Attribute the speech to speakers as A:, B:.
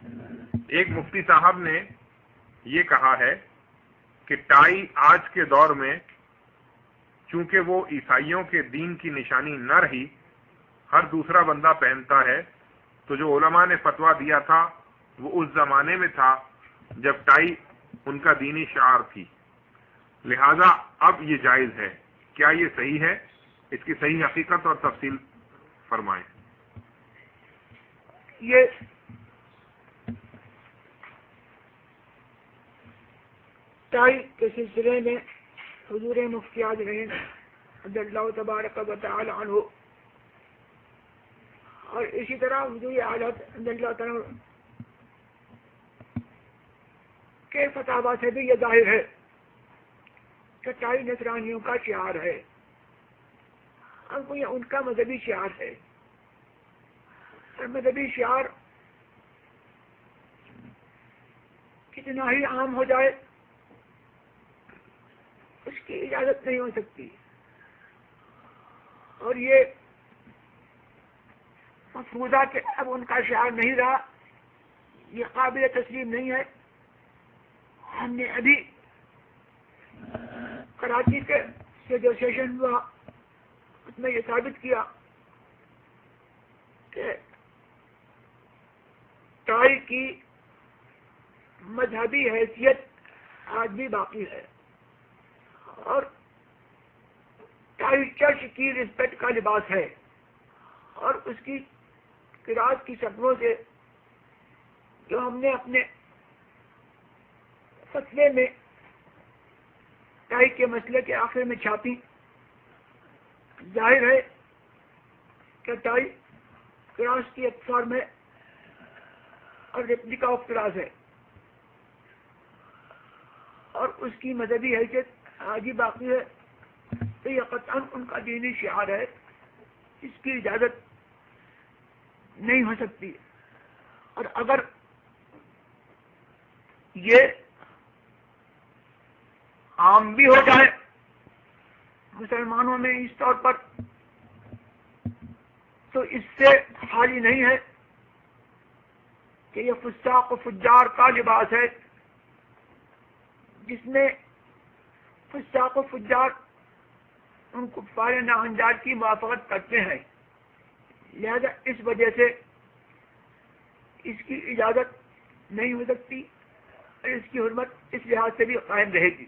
A: ایک مفتی صاحب نے یہ کہا ہے کہ ٹائی آج کے دور میں چونکہ وہ عیسائیوں کے دین کی نشانی نہ رہی، ہر دوسرا بندہ پہنتا ہے، تو جو علماء نے فتویٰ دیا تھا وہ اس زمانے میں تھا جب ٹائی ان کا دینی شعار تھی، لہذا اب یہ جائز ہے۔ کیا یہ صحیح ہے؟ اس کی صحیح حقیقت اور تفصیل فرمائیں۔
B: یہ ٹائی کے سلسلے میں حضور مفتی اعظم رضی اللہ تبارک و تعالی عنہ اور اسی طرح حضور اعلیٰ رضی اللہ تعالی کے فتاوی سے بھی یہ ظاہر ہے کہ ٹائی نصرانیوں کا شعار ہے، اور یہ ان کا مذہبی شعار ہے، اور مذہبی شعار کتنا ہی عام ہو جائے اس کی اجازت نہیں ہو سکتی، اور یہ مفروضہ کہ اب ان کا شعار نہیں رہا، یہ قابل تسلیم نہیں ہے۔ ہم نے ابھی کراچی سے جو سیشن ہوا اس میں یہ ثابت کیا کہ ٹائی کی مذہبی حیثیت آج بھی باقی ہے، اور ٹائی چرچ کی رسپیکٹ کا لباس ہے، اور اس کی قرآت کی شکلوں سے جو ہم نے اپنے فتوے میں ٹائی کے مسئلے کے آخر میں چھاپی، ظاہر ہے کہ ٹائی کراس کی ایک فارم ہے اور ریپلیکا آف کراس ہے، اور اس کی مذہبی حیثیت آج ہی باقی ہے، تو یہ قطعاً ان کا دینی شعار ہے، اس کی اجازت نہیں ہو سکتی۔ اور اگر یہ عام بھی ہو جائے مسلمانوں میں اس طور پر، تو اس سے خالی نہیں ہے کہ یہ فساق و فجار کا لباس ہے، جس میں فساق و فجار ان کفار ناہنجار کی موافقت کرتے ہیں، لہذا اس وجہ سے اس کی اجازت نہیں ہو سکتی، اور اس کی حرمت اس لحاظ سے بھی قائم رہے گی۔